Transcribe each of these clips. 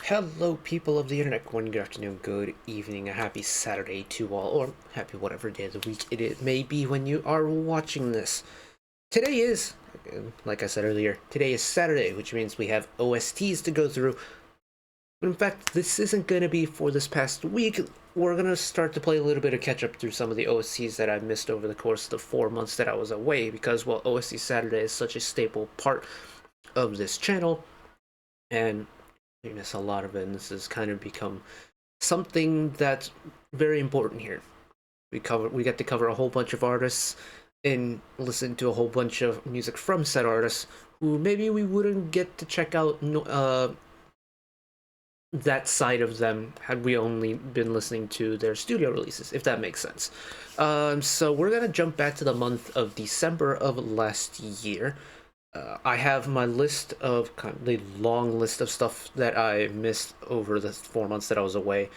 Hello, people of the internet. Good afternoon, good evening, a happy Saturday to all, or happy whatever day of the week it may be when you are watching this. Today is, like I said earlier, today is Saturday, which means we have OSTs to go through. But in fact, this isn't going to be for this past week. We're going to start to play a little bit of catch up through some of the OSTs that I missed over the course of the 4 months that I was away, because, well, OST Saturday is such a staple part of this channel, and we miss a lot of it, and this has kind of become something that's very important here. We get to cover a whole bunch of artists and listen to a whole bunch of music from said artists who maybe we wouldn't get to check out that side of them had we only been listening to their studio releases, if that makes sense. So we're gonna jump back to the month of December of last year. I have my list of kind of the long list of stuff that I missed over the 4 months that I was away.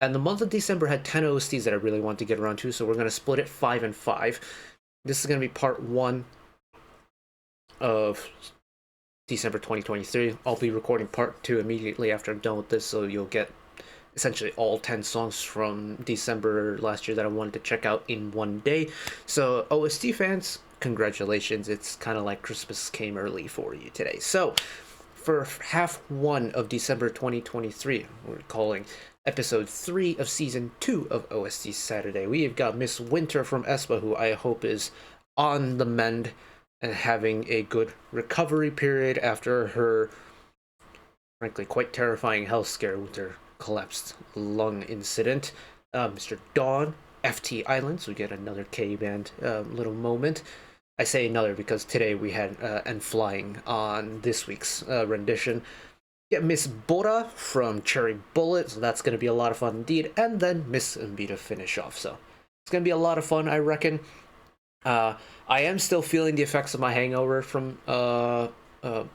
And the month of December had 10 OSTs that I really want to get around to, so we're going to split it 5 and 5. This is going to be part 1 of December 2023. I'll be recording part 2 immediately after I'm done with this, so you'll get essentially all 10 songs from December last year that I wanted to check out in one day. So OST fans, congratulations, it's kind of like Christmas came early for you today. So for half 1 of December 2023, we're calling episode 3 of season 2 of OST Saturday. We have got Miss Winter from aespa, who I hope is on the mend and having a good recovery period after her frankly quite terrifying health scare with her collapsed lung incident. Mr. Dawn, FTISLAND, so we get another K-band little moment. I say another because today we had and flying on this week's rendition. Yeah, Miss Bora from Cherry Bullet, so that's going to be a lot of fun indeed. And then Miss Eunbi to finish off, so it's going to be a lot of fun, I reckon. I am still feeling the effects of my hangover from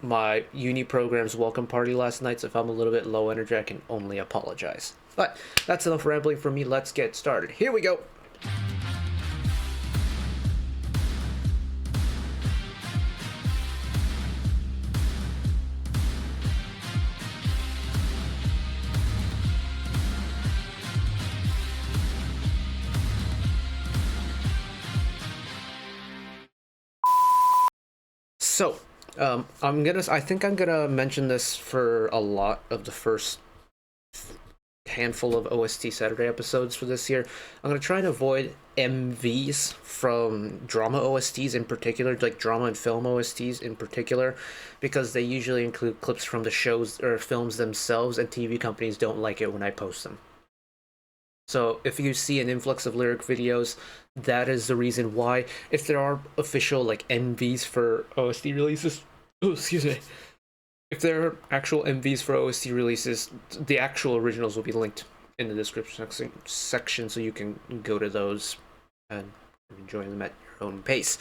my uni program's welcome party last night, so if I'm a little bit low energy, I can only apologize. But that's enough rambling from me. Let's get started. Here we go. So, I think I'm gonna mention this for a lot of the first handful of OST Saturday episodes for this year. I'm gonna try and avoid MVs from drama OSTs in particular, like drama and film OSTs in particular, because they usually include clips from the shows or films themselves, and TV companies don't like it when I post them. So if you see an influx of lyric videos, that is the reason why. If there are official like MVs for OST releases, oh, excuse me. If there are actual MVs for OST releases, the actual originals will be linked in the description section, so you can go to those and enjoy them at your own pace.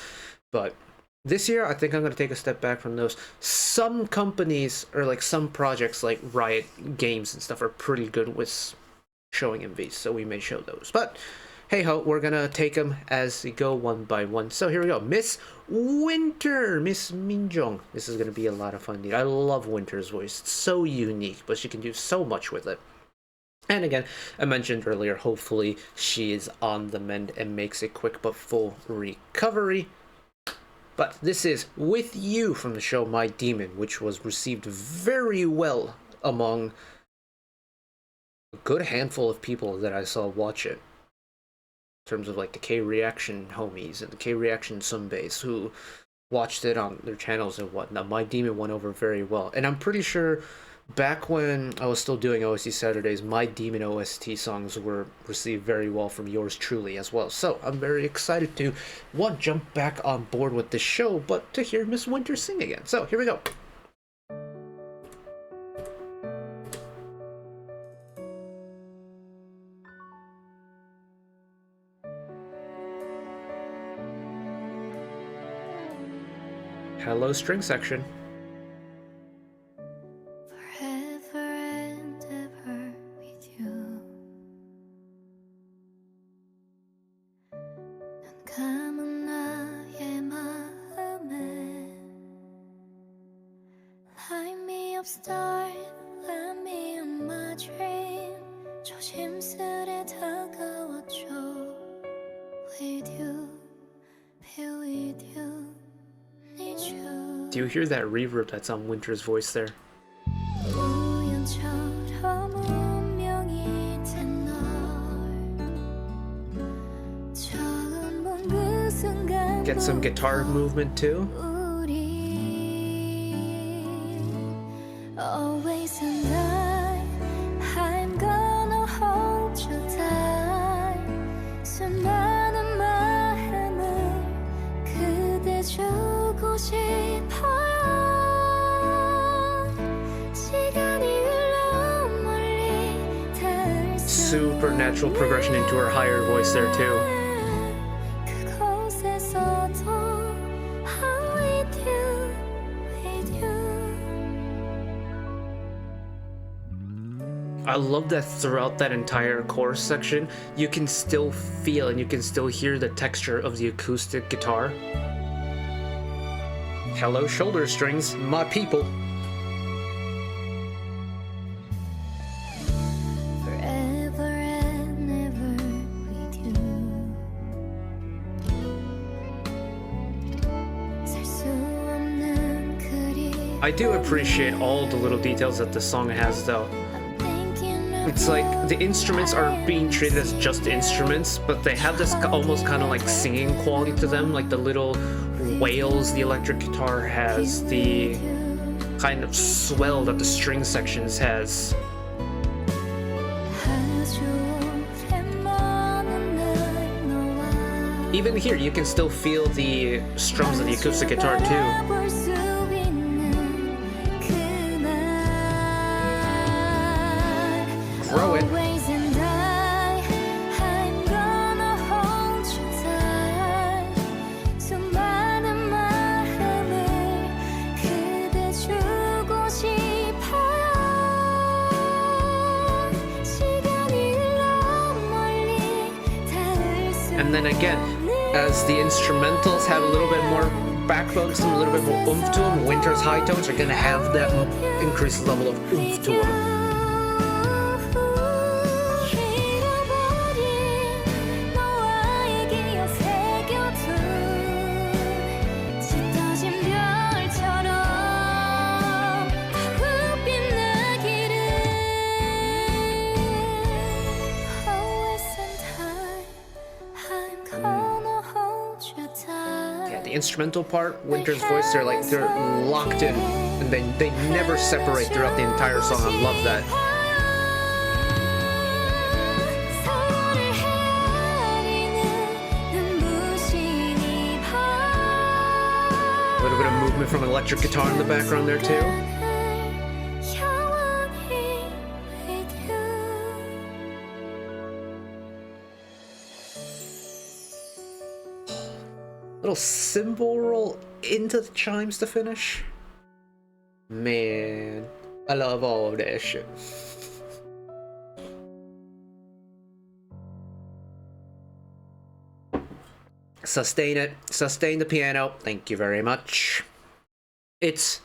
But this year, I think I'm going to take a step back from those. Some companies or like some projects like Riot Games and stuff are pretty good with showing MVs, so we may show those. But hey ho, we're gonna take them as we go one by one. So here we go. Miss Winter, Miss Minjong. This is gonna be a lot of fun indeed. I love Winter's voice. It's so unique, but she can do so much with it. And again, I mentioned earlier, hopefully she is on the mend and makes a quick but full recovery. But this is With You from the show My Demon, which was received very well among a good handful of people that I saw watch it. In terms of like the K-Reaction homies and the K-Reaction Sunbays who watched it on their channels and whatnot. My Demon went over very well. And I'm pretty sure back when I was still doing OST Saturdays, My Demon OST songs were received very well from yours truly as well. So I'm very excited to, one, jump back on board with this show, but to hear Miss Winter sing again. So here we go. Hello, string section. Forever and ever with you. 눈 감은 나의 마음에 Light me up, start, let me Do you hear that reverb that's on Winter's voice there? 우연처럼 운명이 된 널 처음 본 그 순간 Get some guitar movement too. Always and I'm gonna hold you tight 수많은 마음을 그대 주고 싶어요 시간이 흘러 멀리 닿을 수 Supernatural progression into her higher voice there too. 그곳에서도 I'm with you, with you. I love that throughout that entire chorus section, you can still feel and you can still hear the texture of the acoustic guitar. Hello, shoulder strings, my people. Forever and ever with you. 살 수 없는 그리. I do appreciate all the little details that the song has though. It's like the instruments aren't being treated as just instruments, but they have this almost kind of like singing quality to them, like the little wails the electric guitar has, the kind of swell that the string sections has. Even here, you can still feel the strums of the acoustic guitar too. Throw it. And then again, as the instrumentals have a little bit more backbone to them, a little bit more oomph to them, Winter's high tones are gonna have that increased level of oomph to them. Instrumental part, Winter's voice, they're locked in and they never separate throughout the entire song. I love that. A little bit of movement from an electric guitar in the background there too. Little cymbal roll into the chimes to finish. Man, I love all of that shit. Sustain it. Sustain the piano. Thank you very much. This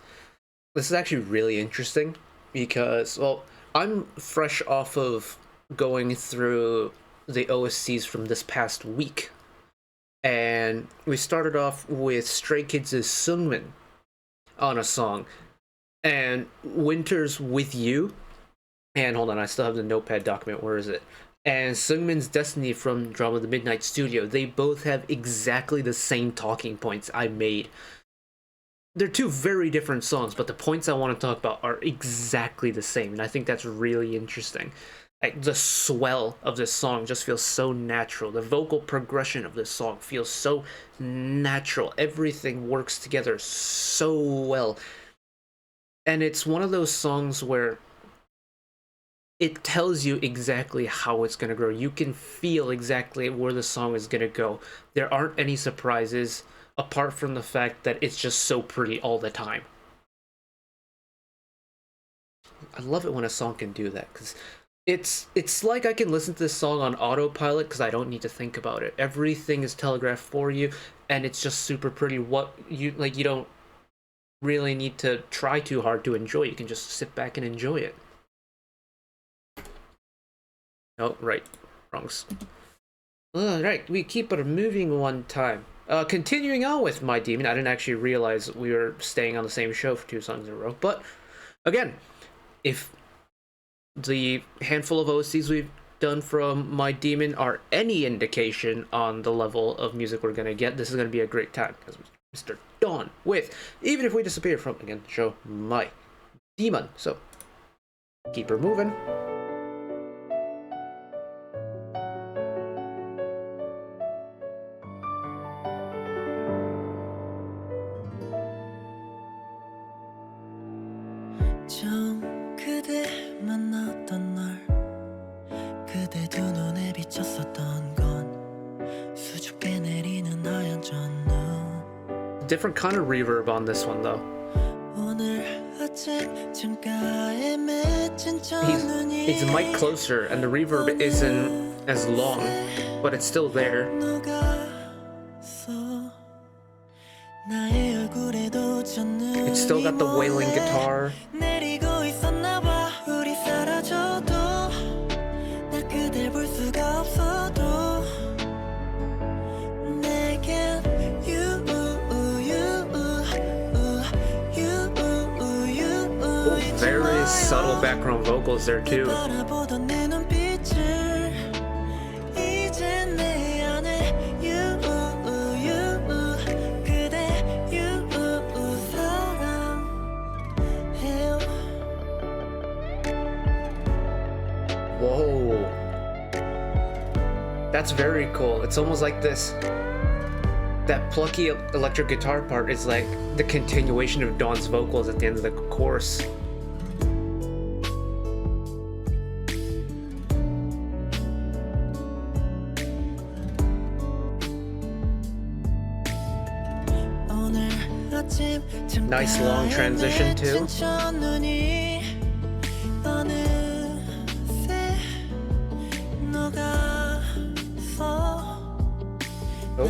is actually really interesting because, well, I'm fresh off of going through the OSTs from this past week. And we started off with Stray Kids' Seungmin on a song, and Winter's With You, and hold on, I still have the notepad document, where is it? And Seungmin's Destiny from Drama The Midnight Studio. They both have exactly the same talking points I made. They're two very different songs, but the points I want to talk about are exactly the same, and I think that's really interesting. Like, the swell of this song just feels so natural. The vocal progression of this song feels so natural. Everything works together so well. And it's one of those songs where it tells you exactly how it's going to grow. You can feel exactly where the song is going to go. There aren't any surprises apart from the fact that it's just so pretty all the time. I love it when a song can do that, because it's like I can listen to this song on autopilot because I don't need to think about it. Everything is telegraphed for you, and it's just super pretty. You don't really need to try too hard to enjoy it. You can just sit back and enjoy it. Oh, right. Wrongs. Alright, we keep it moving one time. Continuing on with My Demon, I didn't actually realize we were staying on the same show for 2 songs in a row. But again, if the handful of OSTs we've done from My Demon are any indication on the level of music we're gonna get, this is gonna be a great time because Mr. Dawn with Even If We Disappear from, again, the show My Demon. So keep her moving. 처음 그대 만났던 날 그대 두 눈에 비쳤었던 건 수줍게 내리는 하얀 전눈 Different kind of reverb on this one though. 오늘 아침 창가에 맺힌 첫눈이 He's mic closer and the reverb isn't as long, but it's still there. 녹았어 나의 얼굴에도 첫눈이 It's still got the wailing guitar. 내리고 있었나 봐 우리 사라져도 나 그댈 볼 수가 없어도 내겐 you Very subtle background vocals there too. 바라보던 내 눈빛을 이제 내 안에 you 그대 you 사랑해요 Whoa. That's very cool. It's almost like this. That plucky electric guitar part is like the continuation of Dawn's vocals at the end of the chorus. Nice long transition too. Oh.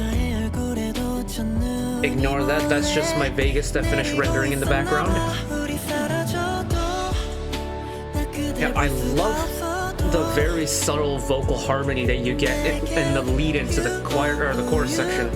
Ignore that, that's just my Vegas that finished rendering in the background. Yeah, I love the very subtle vocal harmony that you get in the lead into the choir or the chorus section.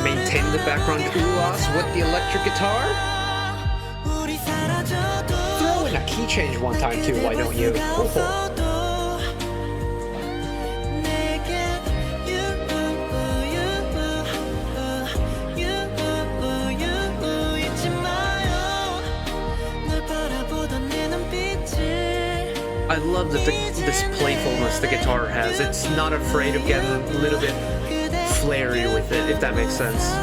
Maintain the background ooh-ahs with the electric guitar. Throw in a key change one time too, why don't you? Oh. I love that this playfulness the guitar has. It's not afraid of getting a little bit flary with it, if that makes sense.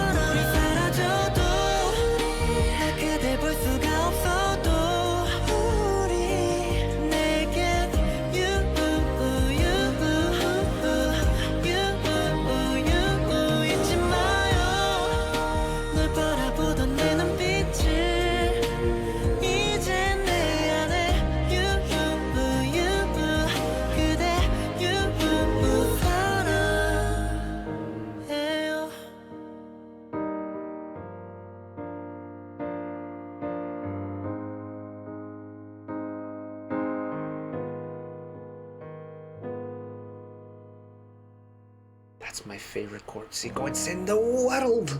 That's my favorite chord sequence in the world.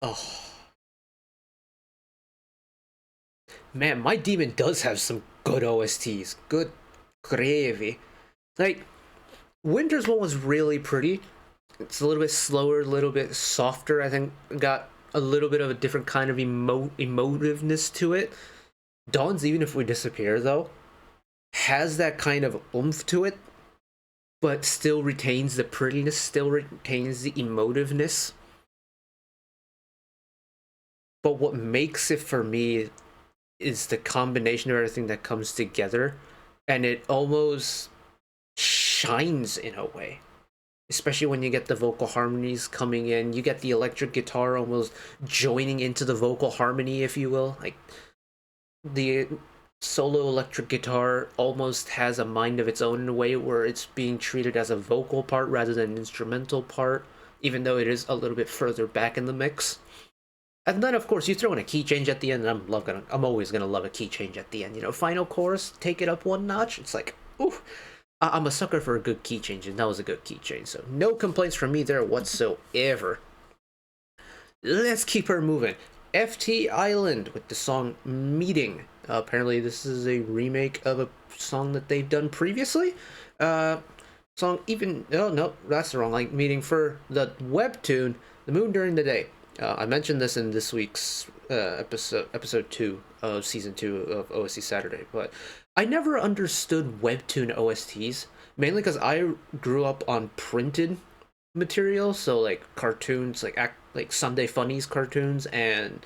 Oh. Man, My Demon does have some good OSTs. Good gravy. Like, Winter's one was really pretty. It's a little bit slower, a little bit softer. I think got a little bit of a different kind of emotiveness to it. Dawn's Even If We Disappear, though, has that kind of oomph to it, but still retains the prettiness, still retains the emotiveness. But what makes it for me is the combination of everything that comes together, and it almost shines in a way. especially when you get the vocal harmonies coming in. You get the electric guitar almost joining into the vocal harmony, if you will. Like, the solo electric guitar almost has a mind of its own in a way where it's being treated as a vocal part rather than an instrumental part, even though it is a little bit further back in the mix. And then, of course, you throw in a key change at the end, and I'm always gonna love a key change at the end. You know, final chorus, take it up one notch. It's like, ooh, I'm a sucker for a good key change, and that was a good key change. So no complaints from me there whatsoever. Let's keep her moving. FTISLAND with the song Meeting. Apparently, this is a remake of a song that they've done previously. Song even, oh no, that's wrong. Like, Meeting for the webtoon, The Moon During the Day. I mentioned this in this week's episode 2 of season 2 of OST Saturday, but I never understood webtoon OSTs, mainly because I grew up on printed material, so like cartoons, like Sunday Funnies cartoons, and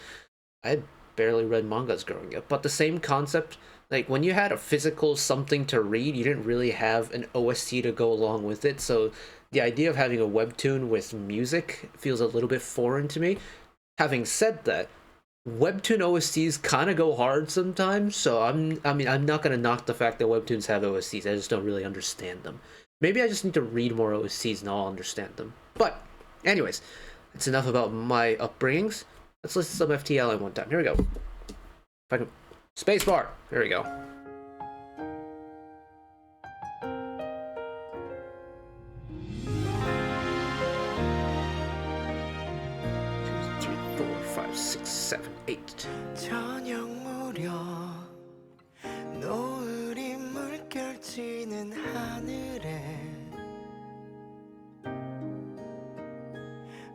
I had barely read mangas growing up. But the same concept, like when you had a physical something to read, you didn't really have an OST to go along with it, so the idea of having a webtoon with music feels a little bit foreign to me. Having said that, webtoon OSTs kind of go hard sometimes, so I'm not gonna knock the fact that webtoons have OSTs. I just don't really understand them. Maybe I just need to read more OSTs and I'll understand them. But, anyways, that's enough about my upbringings. Let's listen to some FTL one time. Here we go. If I can, spacebar. There we go. 6, 7, 8. 저녁 무렵 노을이 물결치는 하늘에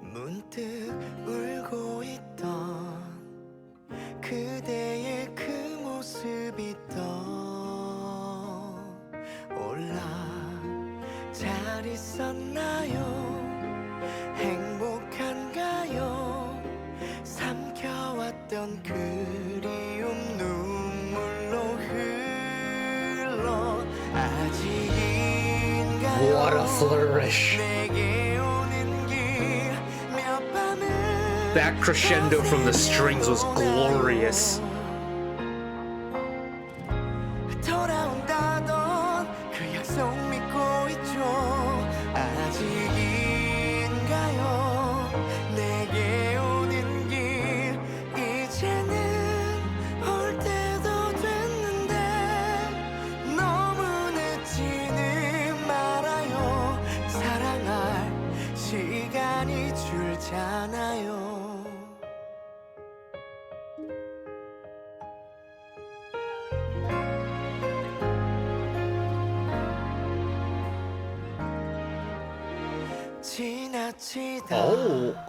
문득 울고 있던 그대의 그 모습이 떠올라 잘 있었나요? 행복한가요? 삼켜왔던 그리움 눈물로 흘러 아직인가요? What a flourish. 내게 오는 길 몇 밤을 That crescendo from the strings was glorious. 돌아온다던 그 약속 믿고 있죠. 아직인가요? 내게 오는 길 이제는 올 때도 됐는데 너무 늦지는 말아요. 사랑할 시간이 줄잖아요.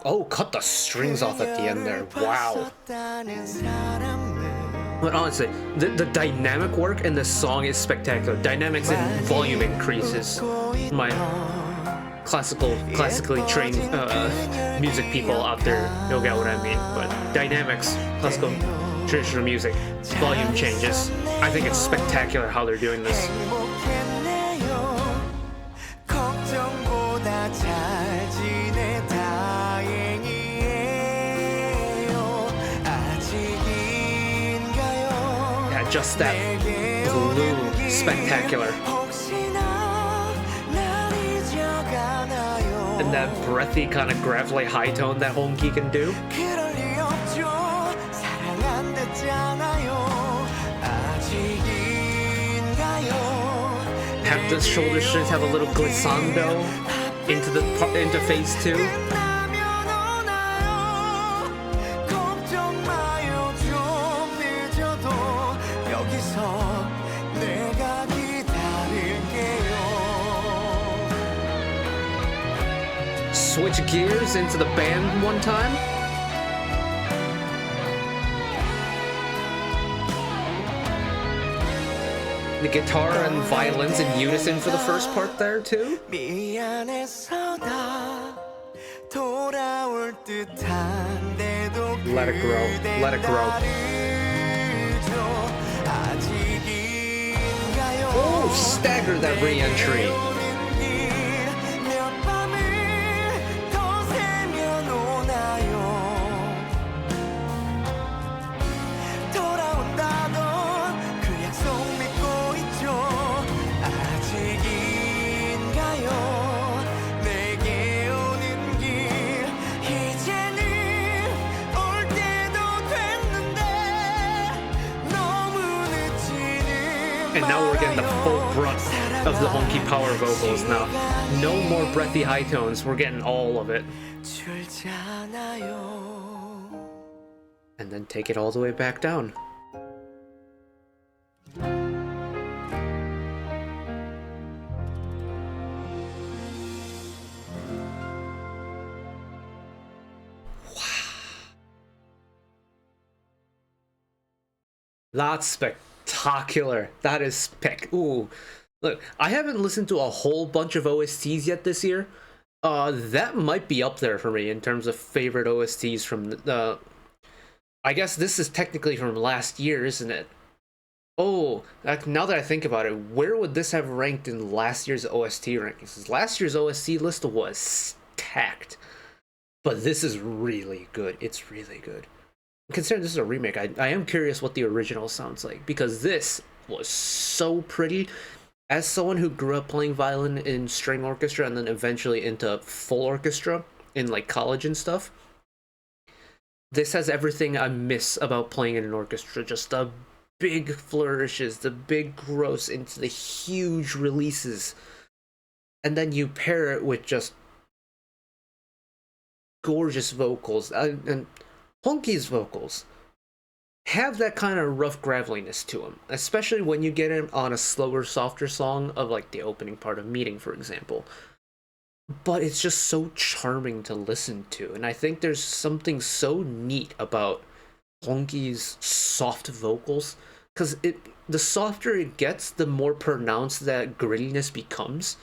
Oh, cut the strings off at the end there. Wow. But honestly, the dynamic work in this song is spectacular. Dynamics and volume increases. My classically trained music people out there, you'll get what I mean. But dynamics, classical traditional music, volume changes. I think it's spectacular how they're doing this. Yeah, just that blue, spectacular. And that breathy kind of gravelly high tone that Hongki can do. Have the shoulder strings have a little glissando into phase 2. Switch gears into the band one time. The guitar and violins in unison for the first part there too. Let it grow. Let it grow. Oh, stagger that re-entry. And now we're getting the full brunt of the honky power vocals now. No more breathy high tones, we're getting all of it. And then take it all the way back down. That's spectacular. That is Ooh. Look, I haven't listened to a whole bunch of OSTs yet this year. That might be up there for me in terms of favorite OSTs from the... I guess this is technically from last year, isn't it? Oh, now that I think about it, where would this have ranked in last year's OST rankings? Last year's OST list was stacked. But this is really good. It's really good. Considering this is a remake, I am curious what the original sounds like, because this was so pretty. As someone who grew up playing violin in string orchestra and then eventually into full orchestra in like college and stuff, this has everything I miss about playing in an orchestra. Just the big flourishes, the big growths into the huge releases. And then you pair it with just gorgeous vocals. And Honky's vocals have that kind of rough graveliness to them, especially when you get him on a slower, softer song of like the opening part of Meeting, for example. But it's just so charming to listen to, and I think there's something so neat about Honky's soft vocals, because the softer it gets, the more pronounced that grittiness becomes.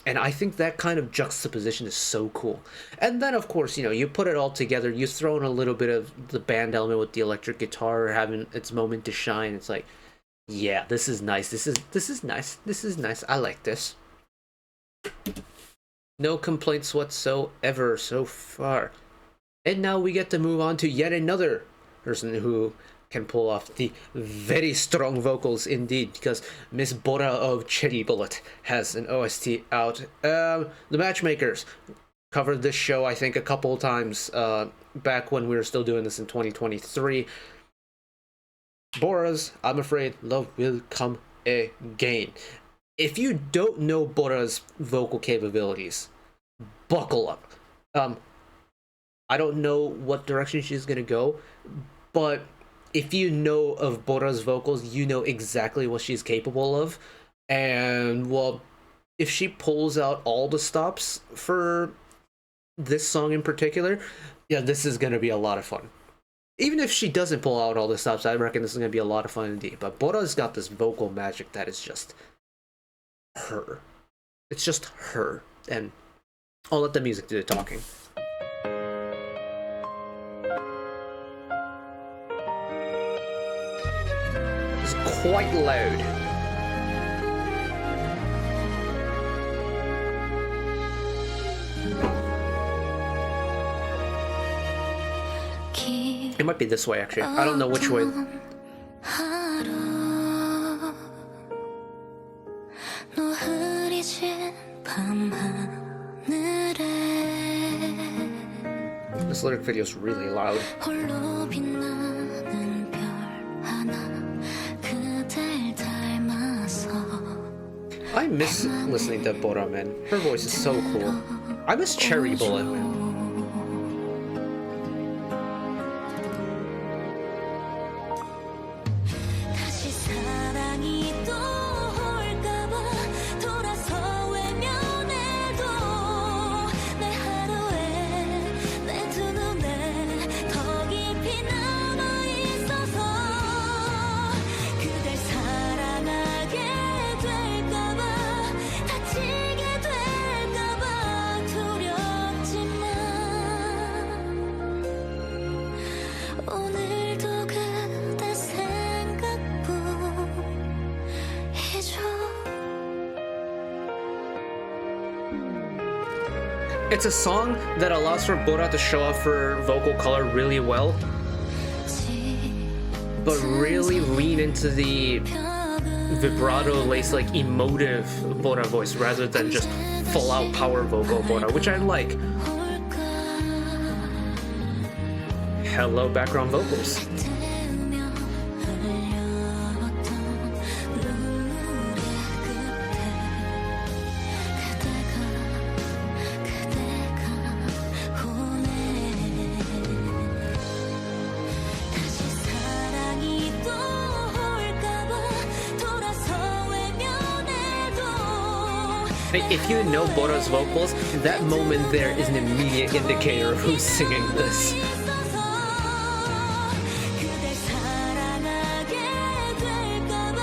And I think that kind of juxtaposition is so cool. And then, of course, you know, you put it all together, you throw in a little bit of the band element with the electric guitar having its moment to shine. It's like, yeah, this is nice. This is nice. This is nice. I like this. No complaints whatsoever so far. And now we get to move on to yet another person who can pull off the very strong vocals indeed, because Miss Bora of Cherry Bullet has an OST out. The Matchmakers covered this show, I think, a couple of times back when we were still doing this in 2023. Bora's I'm Afraid Love Will Come Again. If you don't know Bora's vocal capabilities, buckle up. I don't know what direction she's gonna go, but if you know of Bora's vocals, you know exactly what she's capable of. And, well, if she pulls out all the stops for this song in particular, yeah, this is going to be a lot of fun. Even if she doesn't pull out all the stops, I reckon this is going to be a lot of fun indeed. But Bora's got this vocal magic that is just her. It's just her. And I'll let the music do the talking. Quite loud. It might be this way, actually. I don't know which way. This lyric video is really loud. I miss listening to Bora, man. Her voice is so cool. I miss Cherry Bullet, man. It's a song that allows for Bora to show off her vocal color really well, but really lean into the vibrato lace, like emotive Bora voice rather than just full out power vocal Bora, which I like. Hello, background vocals. If you know Bora's vocals, that moment there is an immediate indicator of who's singing this. 그댈 사랑하게 될까봐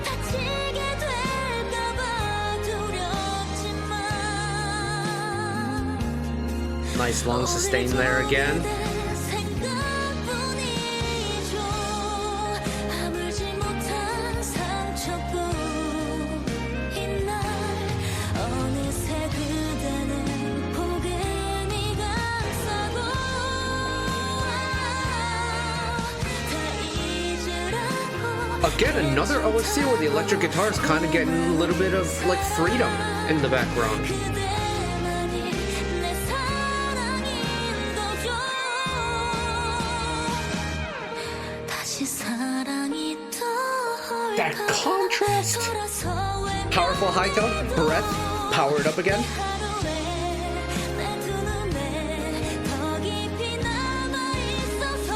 다치게 될까봐 두렵지만 Nice long sustain there again. 생각뿐이죠 아물지 못한 상처뿐 이날 어느새 그대는 포근히 감싸고 다 잊으라고 Again, another OST where the electric guitar is kind of getting a little bit of like freedom in the background. 그대만이 내 사랑인 거죠 다시 사랑이 That 떠올까 contrast! 돌아서 왜 Powerful high tone, breath, powered up again. 하루에 내 두 눈에 더 깊이 남아있어서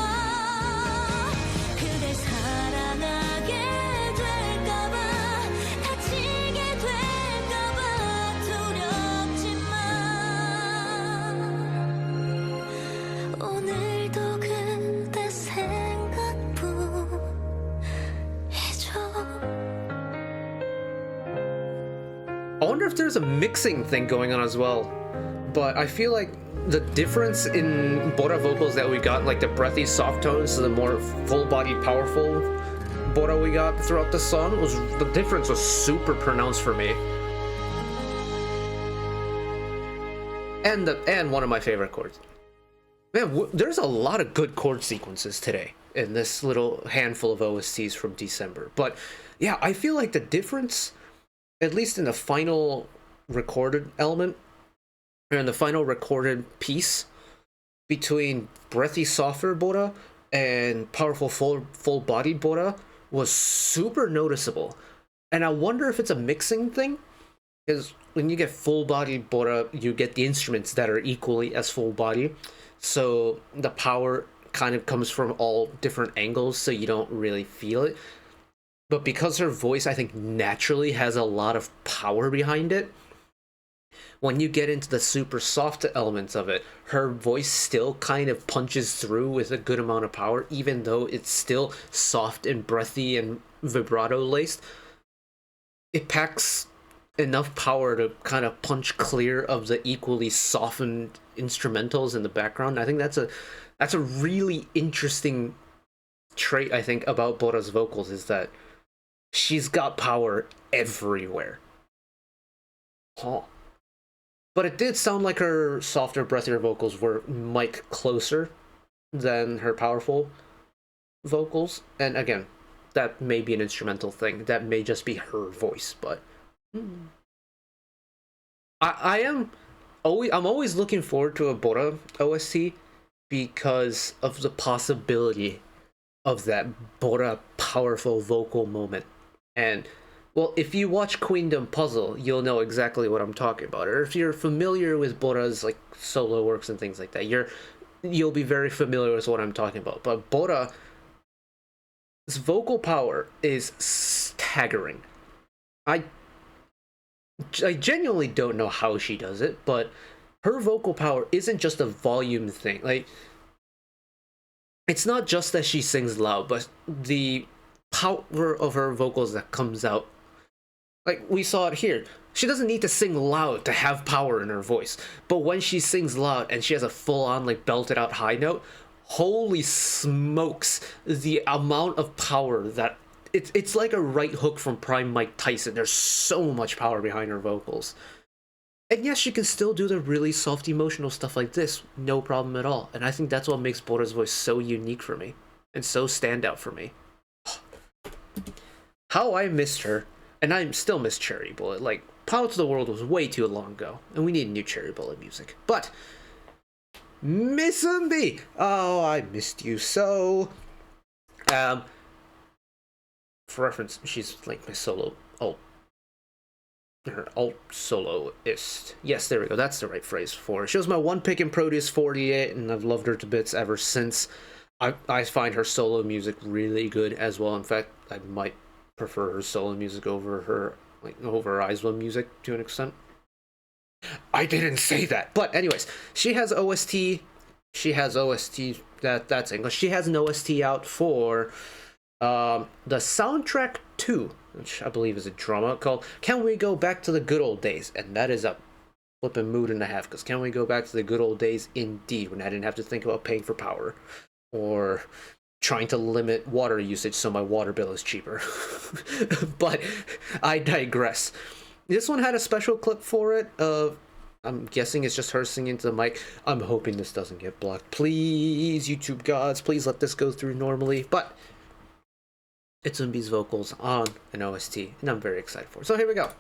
그댈 사랑하게 될까봐 다치게 될까봐 두렵지만 오늘도 그대 생각뿐이죠 I wonder if there's a mixing thing going on as well. But I feel like the difference in Bora vocals that we got, like the breathy soft tones to the more full-bodied, powerful Bora we got throughout the song, was the difference was super pronounced for me. And one of my favorite chords. Man, there's a lot of good chord sequences today in this little handful of OSTs from December. But yeah, I feel like the difference, at least in the final recorded element, or in the final recorded piece, between breathy softer Bora and powerful full-bodied Bora was super noticeable. And I wonder if it's a mixing thing, because when you get full-bodied Bora, you get the instruments that are equally as full-body, so the power kind of comes from all different angles, so you don't really feel it. But because her voice, I think, naturally has a lot of power behind it, when you get into the super soft elements of it, her voice still kind of punches through with a good amount of power, even though it's still soft and breathy and vibrato laced. It packs enough power to kind of punch clear of the equally softened instrumentals in the background. I think that's a really interesting trait, I think, about Bora's vocals, is that she's got power everywhere. Huh. But it did sound like her softer, breathier vocals were mic closer than her powerful vocals. And again, that may be an instrumental thing. That may just be her voice, but I'm always looking forward to a Bora OST because of the possibility of that Bora powerful vocal moment. And well, if you watch Queendom Puzzle, you'll know exactly what I'm talking about. Or if you're familiar with Bora's like solo works and things like that, you'll be very familiar with what I'm talking about. But Bora's vocal power is staggering. I genuinely don't know how she does it, but her vocal power isn't just a volume thing. Like, it's not just that she sings loud, but the power of her vocals that comes out. Like, we saw it here. She doesn't need to sing loud to have power in her voice. But when she sings loud and she has a full-on, like, belted-out high note, holy smokes, the amount of power that... It's like a right hook from Prime Mike Tyson. There's so much power behind her vocals. And yes, she can still do the really soft, emotional stuff like this. No problem at all. And I think that's what makes Bora's voice so unique for me. And so standout for me. How I missed her. And I still miss Cherry Bullet. Like, Power to the World was way too long ago, and we need new Cherry Bullet music. But, Miss Eunbi! Oh, I missed you so. For reference, she's like my solo her alt soloist. Yes, there we go. That's the right phrase for her. She was my one pick in Produce 48, and I've loved her to bits ever since. I find her solo music really good as well. In fact, I might prefer her solo music over her like over aespa music to an extent. I didn't say that, but anyways, she has OST. She has OST that's English. She has an OST out for the soundtrack 2, which I believe is a drama called "Can We Go Back to the Good Old Days," and that is a flipping mood and a half. Because can we go back to the good old days indeed, when I didn't have to think about paying for power or trying to limit water usage so my water bill is cheaper. But I digress. This one had a special clip for it of, I'm guessing it's just her singing into the mic. I'm hoping this doesn't get blocked. Please, YouTube gods, please let this go through normally. But it's Eunbi's vocals on an OST, and I'm very excited for it. So here we go.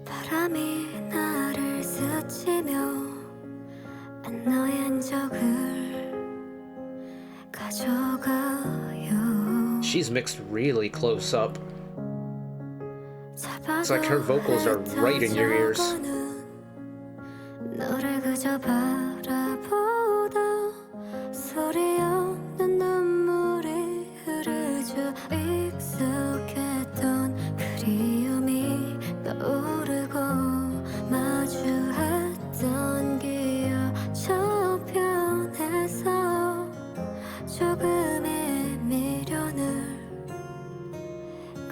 바람이 나를 스치며 안 너의 흔적을 가져가요. She's mixed really close up. It's like her vocals are right in your ears. 너를 그저 바라보다 소리 없는 눈물이 흐르죠. 익숙했던 그리움이 떠오르고 마주했던 기억 저편에서 조금의 미련을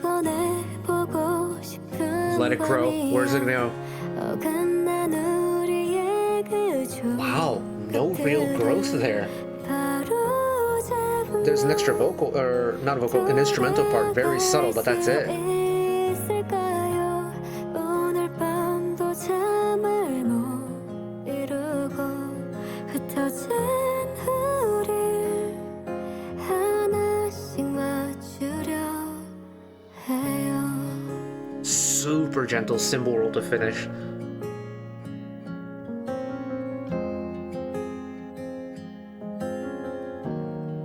꺼내보고 싶은 Let it grow. Where's it gonna go? 어긋난 우리의 그 Wow, no real growth there. There's an extra vocal, or not a vocal, an instrumental part, very subtle, but that's it. 오늘 밤도 잠을 못 이루고 흩어진 우릴 하나씩 맞추려 해요. Super gentle cymbal roll to finish.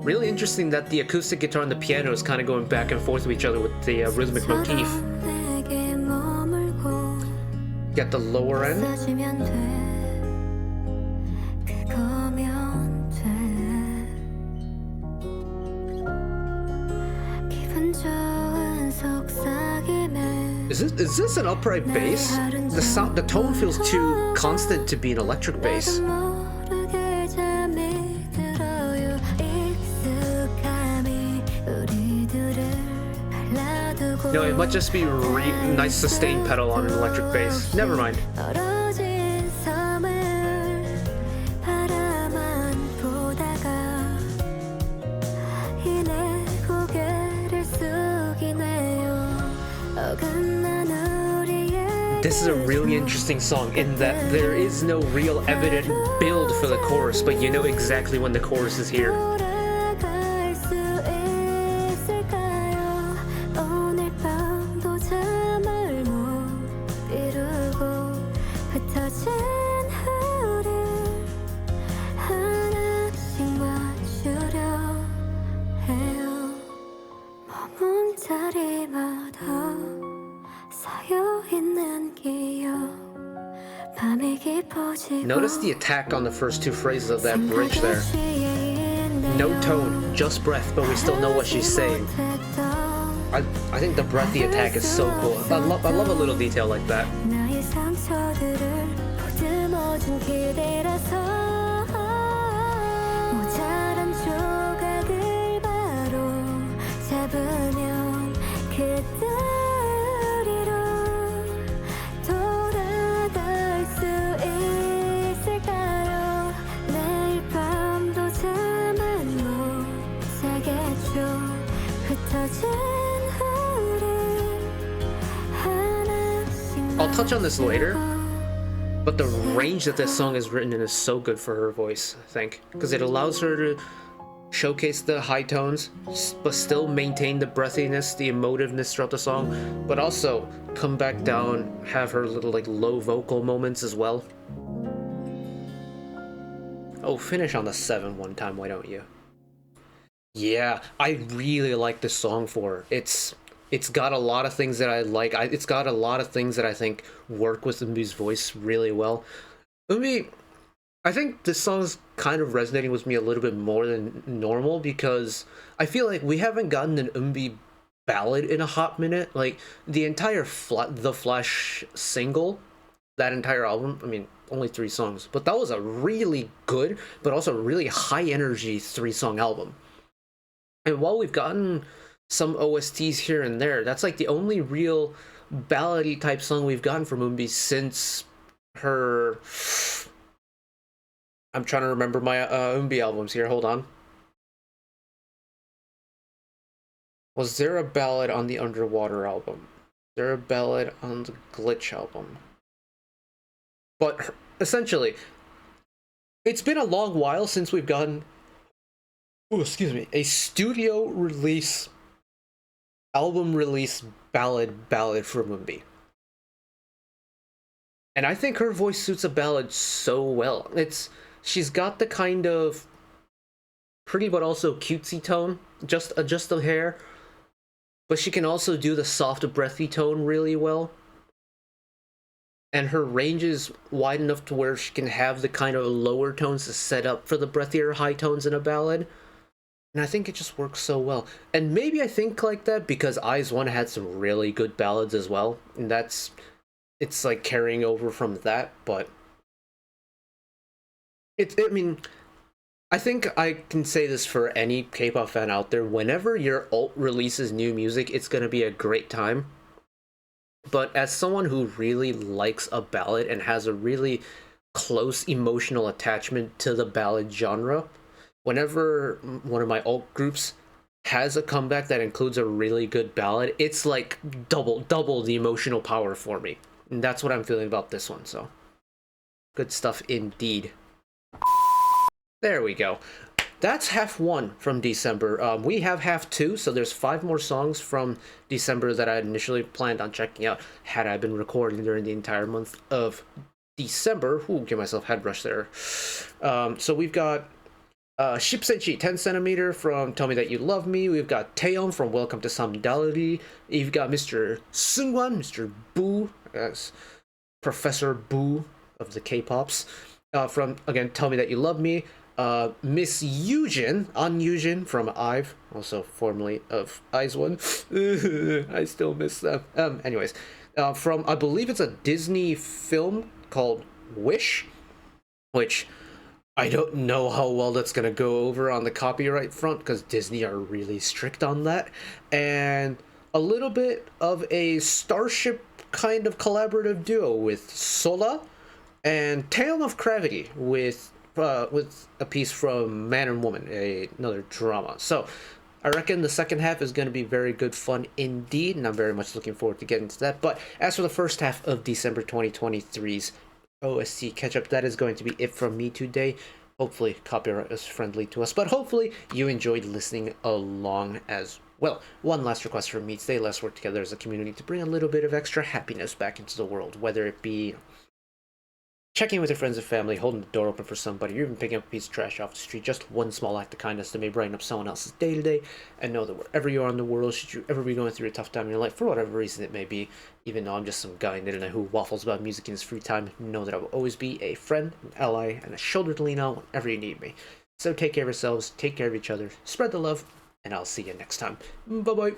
Really interesting that the acoustic guitar and the piano is kind of going back and forth with each other with the rhythmic motif. 내게 머물고 Get the lower end. 없어지면 돼 그거면 돼 기분 좋은 속삭임에 Is this an upright bass? The tone feels too constant to be an electric bass. 모르게 잠이 들어요 익숙함이 우리들을 발라두고 No, it might just be nice sustain pedal on an electric bass. Never mind. 멀어진 섬을 바라만 보다가 이내 고개를 숙이네요 어긋난 우리의 This is a really interesting song in that there is no real evident build for the chorus, but you know exactly when the chorus is here. 돌아갈 수 있을까요 오늘 밤도 잠을 못 이루고 흩어진 우릴 하나씩 맞추려 해요 머문 자리마다 쌓여있는 기억 밤이 깊어지고 Notice the attack on the first two phrases of that bridge there. No tone, just breath, but we still know what she's saying. I think the breathy attack is so cool. I love a little detail like that. 나의 상처들을 보듬어준 그대라서 모자란 조각을 바로 잡으면 그대리로 돌아갈 수 있을까요 내일 밤도 잠은 못 자겠죠 흩어진 우릴 하나씩 I'll touch on this later, but the range that this song is written in is so good for her voice, I think, because it allows her to showcase the high tones, but still maintain the breathiness, the emotiveness throughout the song, but also come back down, have her little like low vocal moments as well. Oh, finish on the 7 one time, why don't you? Yeah, I really like this song for her. It's It's got a lot of things that I like. It's got a lot of things that I think work with Eunbi's voice really well. Eunbi, I think this song's kind of resonating with me a little bit more than normal because I feel like we haven't gotten an Eunbi ballad in a hot minute. Like the entire The Flash single, that entire album, I mean, only 3 songs, but that was a really good, but also really high energy 3-song album. And while we've gotten some OSTs here and there, that's like the only real ballady type song we've gotten from Eunbi since her. I'm trying to remember my Eunbi albums here. Hold on. Was there a ballad on the Underwater album? Was there a ballad on the Glitch album? But essentially, it's been a long while since we've gotten, a studio release, album release ballad from Eunbi. And I think her voice suits a ballad so well. She's got the kind of pretty but also cutesy tone, just the hair, but she can also do the soft breathy tone really well. And her range is wide enough to where she can have the kind of lower tones to set up for the breathier high tones in a ballad. And I think it just works so well. And maybe I think like that because IZ*ONE had some really good ballads as well. And it's like carrying over from that, but I mean, I think I can say this for any K-pop fan out there. Whenever your alt releases new music, it's going to be a great time. But as someone who really likes a ballad and has a really close emotional attachment to the ballad genre, whenever one of my alt groups has a comeback that includes a really good ballad, it's like double the emotional power for me. And that's what I'm feeling about this one, so good stuff indeed. There we go. That's half 1 from December. We have half 2, so there's 5 more songs from December that I had initially planned on checking out had I been recording during the entire month of December. Ooh, give myself head rush there. So we've got Shipsenchi 10 centimeter from Tell Me That You Love Me. We've got Taeyeon from Welcome to Samdality. You've got Mr. Seungwan, Mr. Boo, Professor Boo of the K-pops, from, again, Tell Me That You Love Me. Miss An Yujin from IVE, also formerly of IZ*ONE. I still miss them. Anyways, from, I believe it's a Disney film called Wish, which I don't know how well that's gonna go over on the copyright front because Disney are really strict on that. And a little bit of a Starship kind of collaborative duo with Sola and Tale of Gravity with a piece from Man and Woman, another drama. So I reckon the second half is going to be very good fun indeed, and I'm very much looking forward to getting to that. But as for the first half of December 2023's OST catch-up, that is going to be it from me today. Hopefully copyright is friendly to us, but hopefully you enjoyed listening along as well. One last request from me today: let's work together as a community to bring a little bit of extra happiness back into the world, whether it be checking in with your friends and family, holding the door open for somebody, or even picking up a piece of trash off the street. Just one small act of kindness that may brighten up someone else's day-to-day. And know that wherever you are in the world, should you ever be going through a tough time in your life, for whatever reason it may be, even though I'm just some guy on the internet who waffles about music in his free time, know that I will always be a friend, an ally, and a shoulder to lean on whenever you need me. So take care of yourselves, take care of each other, spread the love, and I'll see you next time. Bye-bye.